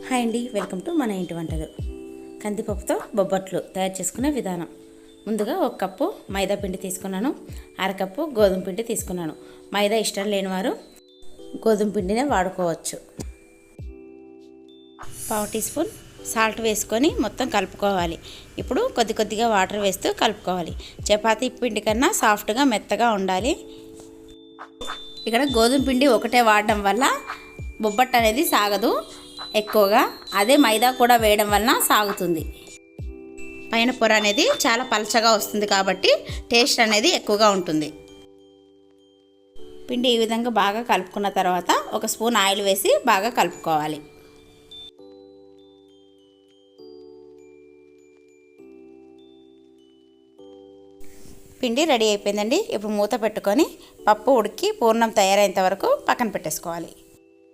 Hi అండి, welcome to మన ఇంటి వంటలు. కందిపప్పుతో బొబ్బట్లు తయారు చేసుకునే విధానం. ముందుగా 1 కప్పు మైదా పిండి తీసుకున్నాను, అరకప్పు గోధుమ పిండి తీసుకున్నాను. మైదా ఇష్టం లేని వారు గోధుమ పిండినే వాడుకోవచ్చు. 1/2 టీ స్పూన్ సాల్ట్ వేసుకొని మొత్తం కలుపుకోవాలి. ఇప్పుడు కొద్దిగా వాటర్ వేస్తూ కలుపుకోవాలి. చపాతీ పిండి కన్నా సాఫ్ట్గా మెత్తగా ఉండాలి. ఇక్కడ గోధుమ పిండి ఒకటే వాడడం వల్ల బొబ్బట్టు అనేది సాగదు ఎక్కువగా, అదే మైదా కూడా వేయడం వలన సాగుతుంది. పైన పొర అనేది చాలా పలచగా వస్తుంది కాబట్టి టేస్ట్ అనేది ఎక్కువగా ఉంటుంది. పిండి ఈ విధంగా బాగా కలుపుకున్న తర్వాత 1 స్పూన్ ఆయిల్ వేసి బాగా కలుపుకోవాలి. పిండి రెడీ అయిపోయిందండి. ఇప్పుడు మూత పెట్టుకొని పప్పు ఉడికి పూర్ణం తయారైనంత వరకు పక్కన పెట్టేసుకోవాలి.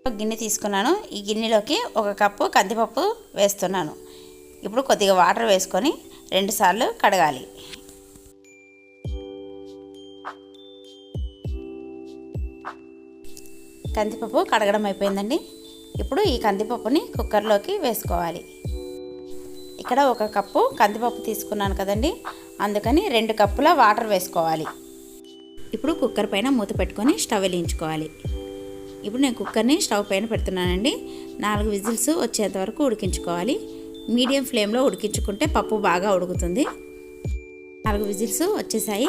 గిన్నె తీసుకున్నాను. ఈ గిన్నెలోకి 1 కప్పు కందిపప్పు వేస్తున్నాను. ఇప్పుడు కొద్దిగా వాటర్ వేసుకొని 2 సార్లు కడగాలి. కందిపప్పు కడగడం అయిపోయిందండి. ఇప్పుడు ఈ కందిపప్పుని కుక్కర్లోకి వేసుకోవాలి. ఇక్కడ 1 కప్పు కందిపప్పు తీసుకున్నాను కదండి, అందుకని 2 కప్పుల వాటర్ వేసుకోవాలి. ఇప్పుడు కుక్కర్ పైన మూత పెట్టుకొని స్టవ్ వెలిగించుకోవాలి. ఇప్పుడు నేను కుక్కర్ని స్టవ్ పైన పెడుతున్నానండి. 4 విజిల్స్ వచ్చేంత వరకు ఉడికించుకోవాలి. మీడియం ఫ్లేమ్లో ఉడికించుకుంటే పప్పు బాగా ఉడుకుతుంది. 4 విజిల్స్ వచ్చేసాయి.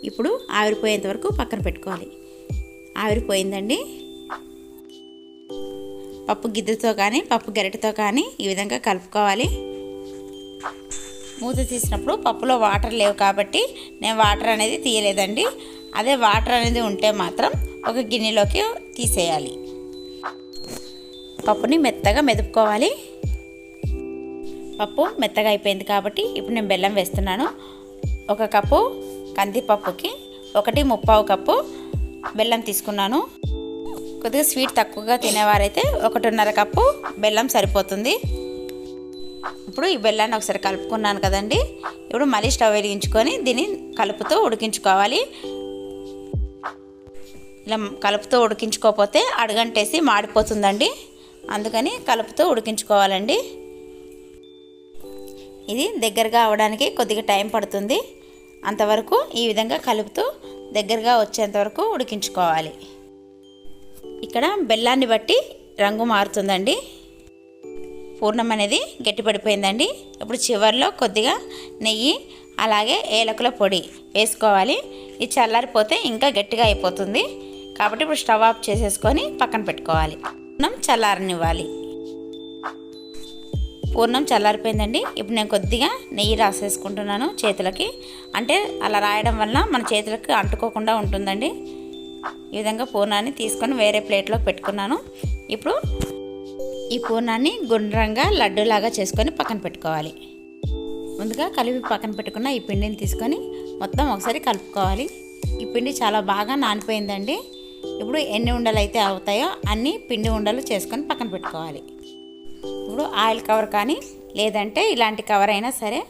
ఇప్పుడు ఆవిరిపోయేంత వరకు పక్కన పెట్టుకోవాలి. ఆవిరిపోయిందండి. పప్పు గిద్దెతో కానీ పప్పు గరిటెతో కానీ ఈ విధంగా కలుపుకోవాలి. మూత తీసినప్పుడు పప్పులో వాటర్ లేవు కాబట్టి నేను వాటర్ అనేది తీయలేదండి. అదే వాటర్ అనేది ఉంటే మాత్రం ఒక గిన్నెలోకి తీసేయాలి. పప్పుని మెత్తగా మెదుపుకోవాలి. పప్పు మెత్తగా అయిపోయింది కాబట్టి ఇప్పుడు నేను బెల్లం వేస్తున్నాను. 1 కప్పు కందిపప్పుకి 1.25 కప్పు బెల్లం తీసుకున్నాను. కొద్దిగా స్వీట్ తక్కువగా తినేవారైతే 1.5 కప్పు బెల్లం సరిపోతుంది. ఇప్పుడు ఈ బెల్లాన్ని ఒకసారి కలుపుకున్నాను కదండి. ఇప్పుడు మళ్ళీ స్టవ్ వెలిగించుకొని దీన్ని కలుపుతూ ఉడికించుకోవాలి. ఇలా కలుపుతూ ఉడికించుకోకపోతే అడుగంటేసి మాడిపోతుందండి, అందుకని కలుపుతూ ఉడికించుకోవాలండి. ఇది దగ్గరగా అవడానికి కొద్దిగా టైం పడుతుంది. అంతవరకు ఈ విధంగా కలుపుతూ దగ్గరగా వచ్చేంత వరకు ఉడికించుకోవాలి. ఇక్కడ బెల్లాన్ని బట్టి రంగు మారుతుందండి. పూర్ణం అనేది గట్టిపడిపోయిందండి. ఇప్పుడు చివరిలో కొద్దిగా నెయ్యి అలాగే ఏలకుల పొడి వేసుకోవాలి. ఇది చల్లారిపోతే ఇంకా గట్టిగా అయిపోతుంది కాబట్టి ఇప్పుడు స్టవ్ ఆఫ్ చేసేసుకొని పక్కన పెట్టుకోవాలి. పూర్ణం చల్లారనివ్వాలి. పూర్ణం చల్లారిపోయిందండి. ఇప్పుడు నేను కొద్దిగా నెయ్యి రాసేసుకుంటున్నాను చేతులకి. అంటే అలా రాయడం వల్ల మన చేతులకు అంటుకోకుండా ఉంటుందండి. ఈ విధంగా పూర్ణాన్ని తీసుకొని వేరే ప్లేట్లో పెట్టుకున్నాను. ఇప్పుడు ఈ పూర్ణాన్ని గుండ్రంగా లడ్డూలాగా చేసుకొని పక్కన పెట్టుకోవాలి. ముందుగా కలిపి పక్కన పెట్టుకున్న ఈ పిండిని తీసుకొని మొత్తం ఒకసారి కలుపుకోవాలి. ఈ పిండి చాలా బాగా నానిపోయిందండి. ఇప్పుడు ఎన్ని ఉండలు అయితే అవుతాయో అన్ని పిండి ఉండలు చేసుకొని పక్కన పెట్టుకోవాలి. ఇప్పుడు ఆయిల్ కవర్ కానీ లేదంటే ఇలాంటి కవర్ అయినా సరే,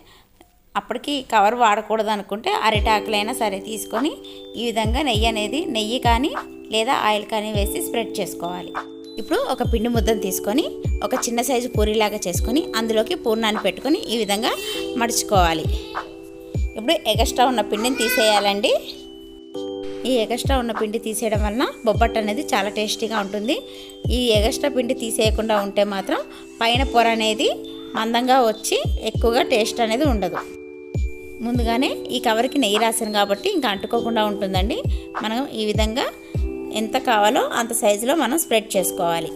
అప్పటికి కవర్ వాడకూడదు అనుకుంటే అరిటాకులైనా సరే తీసుకొని ఈ విధంగా నెయ్యి కానీ లేదా ఆయిల్ కానీ వేసి స్ప్రెడ్ చేసుకోవాలి. ఇప్పుడు ఒక పిండి ముద్దను తీసుకొని ఒక చిన్న సైజు పూరీలాగా చేసుకొని అందులోకి పూర్ణాన్ని పెట్టుకొని ఈ విధంగా మడుచుకోవాలి. ఇప్పుడు ఎగస్ట్రా ఉన్న పిండిని తీసేయాలండి. ఈ ఎగస్ట్రా ఉన్న పిండి తీసేయడం వలన బొబ్బట్టు అనేది చాలా టేస్టీగా ఉంటుంది. ఈ ఎగస్ట్రా పిండి తీసేయకుండా ఉంటే మాత్రం పైన పొర అనేది మందంగా వచ్చి ఎక్కువగా టేస్ట్ అనేది ఉండదు. ముందుగానే ఈ కవర్కి నెయ్యి రాసాను కాబట్టి ఇంకా అంటుకోకుండా ఉంటుందండి. మనం ఈ విధంగా ఎంత కావాలో అంత సైజులో మనం స్ప్రెడ్ చేసుకోవాలి.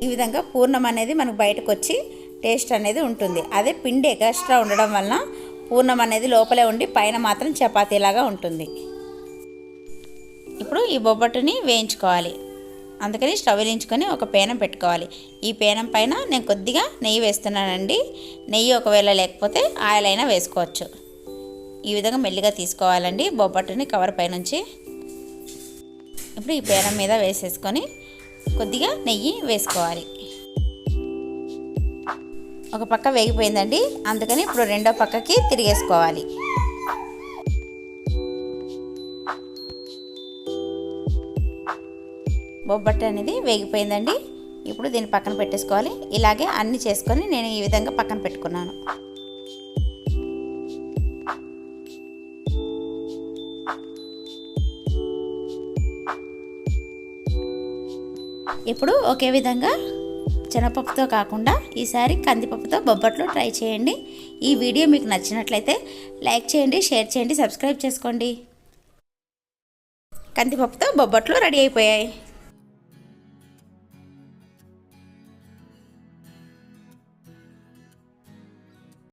ఈ విధంగా పూర్ణం అనేది మనకు బయటకు వచ్చి టేస్ట్ అనేది ఉంటుంది. అదే పిండి ఎక్స్ట్రా ఉండడం వలన పూర్ణం అనేది లోపలే ఉండి పైన మాత్రం చపాతీలాగా ఉంటుంది. ఇప్పుడు ఈ బొబ్బట్టుని వేయించుకోవాలి. అందుకని స్టవ్ వెలిగించుకొని ఒక పేనం పెట్టుకోవాలి. ఈ పేనం పైన నేను కొద్దిగా నెయ్యి వేస్తున్నానండి. నెయ్యి ఒకవేళ లేకపోతే ఆయిల్ అయినా వేసుకోవచ్చు. ఈ విధంగా మెల్లిగా తీసుకోవాలండి బొబ్బట్టుని కవర్ పైనుంచి. ఇప్పుడు ఈ పేనం మీద వేసేసుకొని కొద్దిగా నెయ్యి వేసుకోవాలి. ఒక పక్క వేగిపోయిందండి, అందుకని ఇప్పుడు రెండో పక్కకి తిరిగేసుకోవాలి. బొబ్బట్టు అనేది వేగిపోయిందండి. ఇప్పుడు దీన్ని పక్కన పెట్టేసుకోవాలి. ఇలాగే అన్నీ చేసుకొని నేను ఈ విధంగా పక్కన పెట్టుకున్నాను. ఇప్పుడు ఒకే విధంగా శనగపప్పుతో కాకుండా ఈసారి కందిపప్పుతో బొబ్బట్లు ట్రై చేయండి. ఈ వీడియో మీకు నచ్చినట్లయితే లైక్ చేయండి, షేర్ చేయండి, సబ్స్క్రైబ్ చేసుకోండి. కందిపప్పుతో బొబ్బట్లు రెడీ అయిపోయాయి.